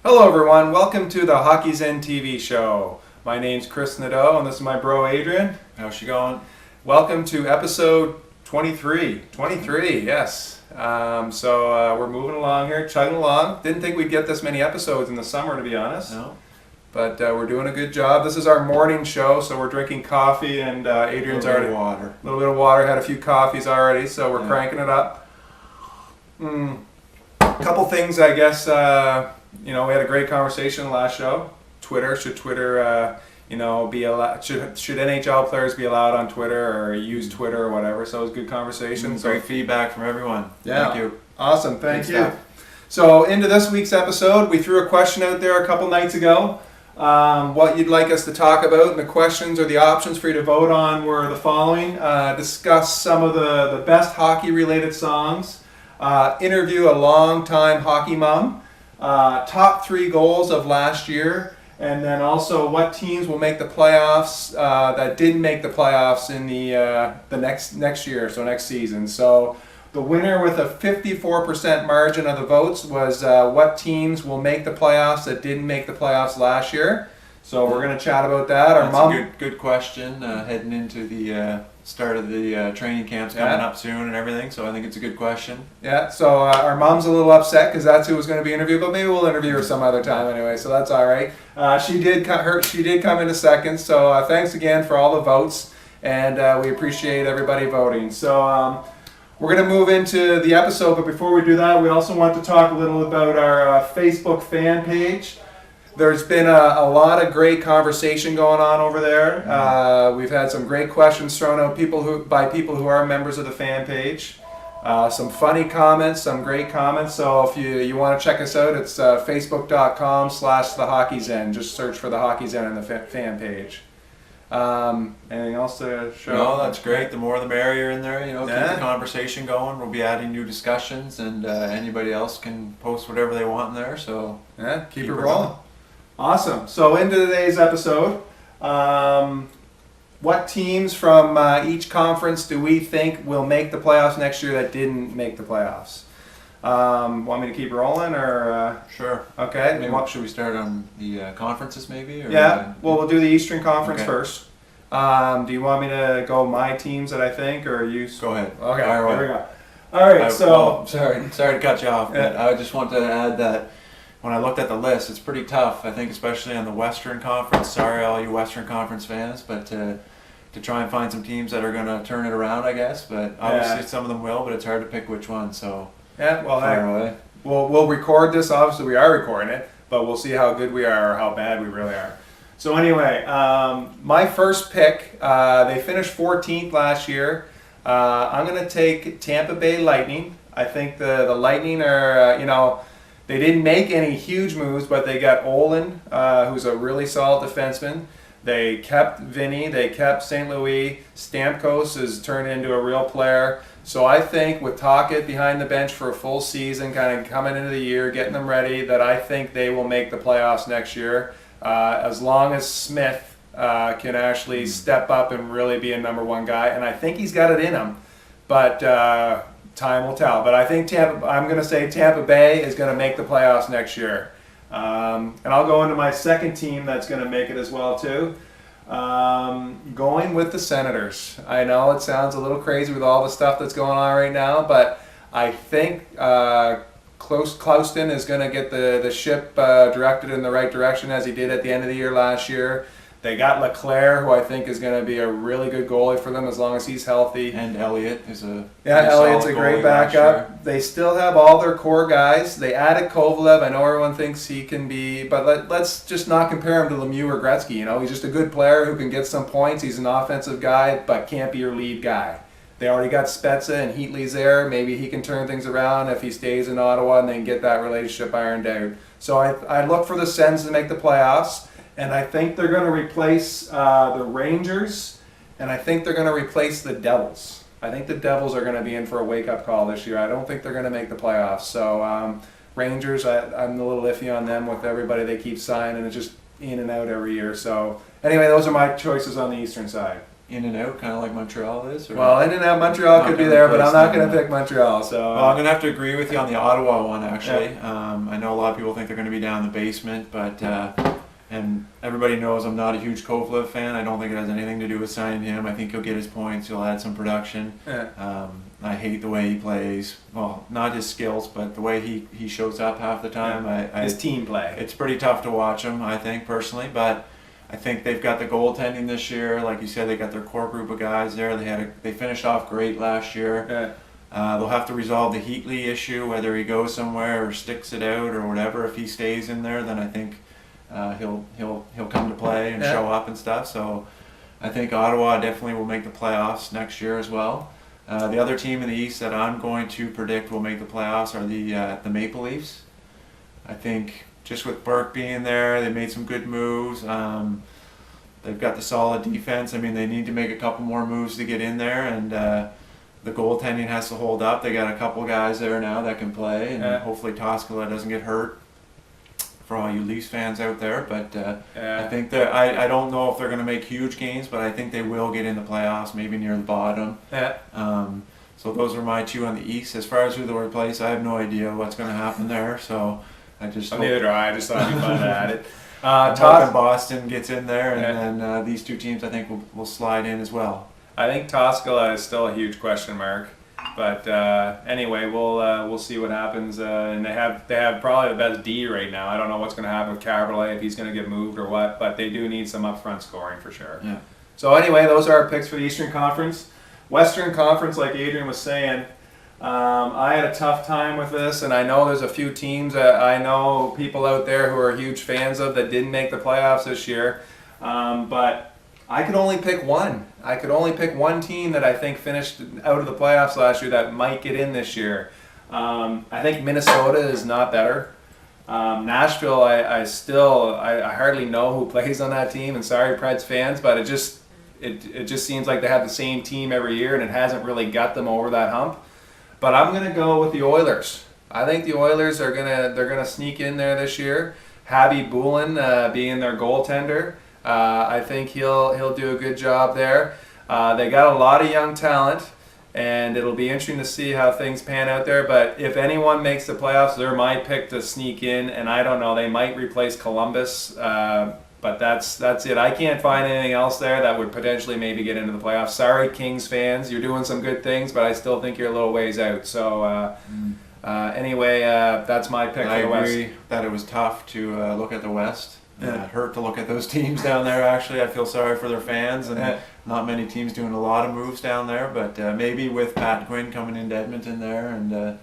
Hello everyone, welcome to the Hockey Zen TV show. My name's Chris Nadeau and this is my bro Adrian. How's she going? Welcome to episode 23. 23, yes. We're moving along here, chugging along. Didn't think we'd get this many episodes in the summer, to be honest. No. But we're doing a good job. This is our morning show, so we're drinking coffee and Adrian's already... A little bit of water, had a few coffees already, so we're cranking it up. A couple things, I guess, we had a great conversation last show. Should Twitter, be allowed? Should NHL players be allowed on Twitter or use Twitter or whatever? So it was a good conversation. Great feedback from everyone. Yeah. Thank you. Awesome. Thank you. So into this week's episode, we threw a question out there a couple nights ago. What you'd like us to talk about, and the questions or the options for you to vote on were the following: discuss some of the best hockey-related songs, interview a long-time hockey mom. Top 3 goals of last year, and then also what teams will make the playoffs that didn't make the playoffs in the next year, so next season. So the winner with a 54% margin of the votes was what teams will make the playoffs that didn't make the playoffs last year. So we're going to chat about that. That's a good question, heading into the start of the training camps coming up soon and everything, so I think it's a good question. Yeah, so our mom's a little upset because that's who was going to be interviewed, but maybe we'll interview her some other time anyway, so that's all right. She did come into second, so thanks again for all the votes, and we appreciate everybody voting. So we're going to move into the episode, but before we do that, we also want to talk a little about our Facebook fan page. There's been a lot of great conversation going on over there. We've had some great questions thrown out by people who are members of the fan page. Some funny comments, some great comments. So if you want to check us out, it's facebook.com/thehockeyzen. Just search for the Hockey Zen on the fan page. Anything else to show? No, that's great. The more the merrier in there. Keep the conversation going. We'll be adding new discussions, and anybody else can post whatever they want in there. So keep it rolling. Awesome. So into today's episode, what teams from each conference do we think will make the playoffs next year that didn't make the playoffs? Want me to keep rolling or? Sure. Okay. Should we start on the conferences maybe? Or we'll do the Eastern Conference first. Do you want me to go my teams that I think, or you? Go ahead. Okay. Here we go. All right. Sorry to cut you off, but I just want to add that when I looked at the list, it's pretty tough, I think, especially on the Western Conference. Sorry, all you Western Conference fans, but to try and find some teams that are going to turn it around, I guess. But obviously some of them will, but it's hard to pick which one. So we'll record this. Obviously, we are recording it, but we'll see how good we are or how bad we really are. So anyway, my first pick, they finished 14th last year. I'm going to take Tampa Bay Lightning. I think the Lightning are, they didn't make any huge moves, but they got Olin, who's a really solid defenseman. They kept Vinny. They kept St. Louis. Stamkos has turned into a real player. So I think with Tocchet behind the bench for a full season, kind of coming into the year, getting them ready, that I think they will make the playoffs next year. As long as Smith can actually step up and really be a number one guy. And I think he's got it in him. But time will tell, but I think I'm going to say Tampa Bay is going to make the playoffs next year. And I'll go into my second team that's going to make it as well too. Going with the Senators. I know it sounds a little crazy with all the stuff that's going on right now, but I think Klauston is going to get the ship directed in the right direction as he did at the end of the year last year. They got Leclerc, who I think is going to be a really good goalie for them as long as he's healthy. And Elliott is Elliott's a great backup. They still have all their core guys. They added Kovalev. I know everyone thinks he can be, but let's just not compare him to Lemieux or Gretzky. He's just a good player who can get some points. He's an offensive guy, but can't be your lead guy. They already got Spezza and Heatley's there. Maybe he can turn things around if he stays in Ottawa and they can get that relationship ironed out. So I look for the Sens to make the playoffs. And I think they're going to replace the Rangers, and I think they're going to replace the Devils. I think the Devils are going to be in for a wake-up call this year. I don't think they're going to make the playoffs. So Rangers, I'm a little iffy on them with everybody they keep signing. It's just in and out every year. So anyway, those are my choices on the Eastern side. in and out, kind of like Montreal is? Or Well, in and out Montreal not could be gonna there, but I'm replace not them, going to pick Montreal. So Well, I'm going to have to agree with you on the Ottawa one, actually. I know a lot of people think they're going to be down in the basement, but and everybody knows I'm not a huge Kovalev fan. I don't think it has anything to do with signing him. I think he'll get his points. He'll add some production. I hate the way he plays. Well, not his skills, but the way he shows up half the time. His team play. It's pretty tough to watch him, I think, personally, but I think they've got the goaltending this year. Like you said, they got their core group of guys there. They finished off great last year. They'll have to resolve the Heatley issue, whether he goes somewhere or sticks it out or whatever. If he stays in there, then I think he'll come to play and show up and stuff. So I think Ottawa definitely will make the playoffs next year as well. The other team in the East that I'm going to predict will make the playoffs are the Maple Leafs. I think just with Burke being there, they made some good moves. They've got the solid defense. I mean, they need to make a couple more moves to get in there, and the goaltending has to hold up. They got a couple guys there now that can play, and hopefully Toskala doesn't get hurt for all you Leafs fans out there. But I think that I don't know if they're going to make huge gains, but I think they will get in the playoffs, maybe near the bottom. So those are my two on the East. As far as who they'll replace, I have no idea what's going to happen there. So I just neither do I. I just thought it'd be fun to add it. I'm hoping Boston gets in there, and then these two teams I think will slide in as well. I think Toskala is still a huge question mark, but anyway, we'll see what happens. And they have probably the best D right now. I don't know what's going to happen with Caberlet, if he's going to get moved or what, but they do need some upfront scoring for sure. Yeah. So anyway, those are our picks for the Eastern Conference. Western Conference, like Adrian was saying, I had a tough time with this, and I know there's a few teams that I know people out there who are huge fans of that didn't make the playoffs this year, but I could only pick one. I could only pick one team that I think finished out of the playoffs last year that might get in this year. I think Minnesota is not better. Nashville, I hardly know who plays on that team, and sorry Preds fans, but it just seems like they have the same team every year, and it hasn't really got them over that hump. But I'm gonna go with the Oilers. I think the Oilers they're gonna sneak in there this year. Javi Bulin being their goaltender, I think he'll do a good job there. They got a lot of young talent, and it'll be interesting to see how things pan out there. But if anyone makes the playoffs, they're my pick to sneak in. And I don't know, they might replace Columbus. But that's it. I can't find anything else there that would potentially maybe get into the playoffs. Sorry, Kings fans. You're doing some good things, but I still think you're a little ways out. So anyway, that's my pick for the West. I agree that it was tough to look at the West. It hurt to look at those teams down there, actually. I feel sorry for their fans, and not many teams doing a lot of moves down there. But maybe with Pat Quinn coming into Edmonton there, and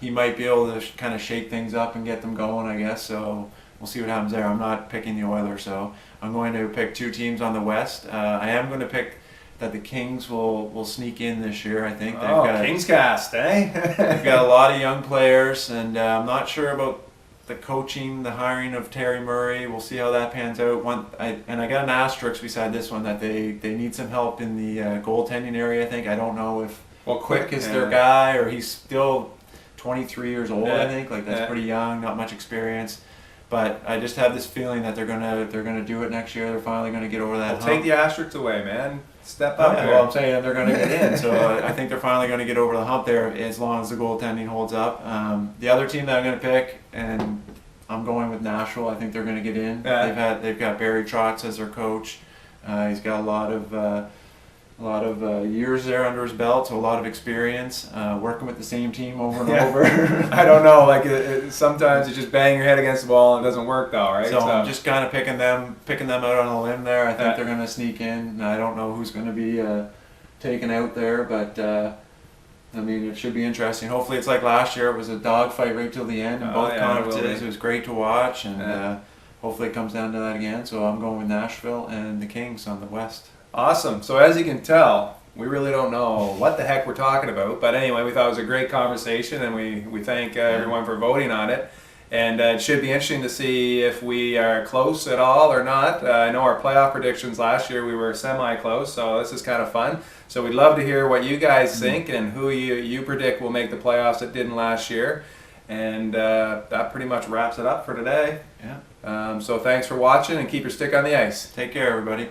he might be able to kind of shake things up and get them going, I guess. So we'll see what happens there. I'm not picking the Oilers, so I'm going to pick two teams on the West. I am going to pick that the Kings will sneak in this year. I think they've got Kings cast, eh? They've got a lot of young players, and I'm not sure about the coaching, the hiring of Terry Murray. We'll see how that pans out. I got an asterisk beside this one that they need some help in the goaltending area. I think I don't know if Quick is their guy, or he's still 23 years old. I think that's pretty young, not much experience. But I just have this feeling that they're gonna do it next year. They're finally gonna get over that hump. Take the asterisks away, man. Step up. Yeah, well, I'm saying they're gonna get in, so I think they're finally gonna get over the hump there as long as the goaltending holds up. The other team that I'm gonna pick, and I'm going with Nashville. I think they're gonna get in. They've got Barry Trotz as their coach. He's got a lot of years there under his belt, so a lot of experience working with the same team over and over. I don't know, sometimes you just bang your head against the wall and it doesn't work though, right? So I'm just kind of picking them out on a limb there. I think they're going to sneak in. I don't know who's going to be taken out there, but I mean, it should be interesting. Hopefully it's like last year. It was a dogfight right till the end in both conferences. It was great to watch, and hopefully it comes down to that again. So I'm going with Nashville and the Kings on the West. Awesome. So as you can tell, we really don't know what the heck we're talking about. But anyway, we thought it was a great conversation, and we thank everyone for voting on it. And it should be interesting to see if we are close at all or not. I know our playoff predictions last year, we were semi-close, so this is kind of fun. So we'd love to hear what you guys think and who you predict will make the playoffs that didn't last year. And that pretty much wraps it up for today. Yeah. So thanks for watching, and keep your stick on the ice. Take care, everybody.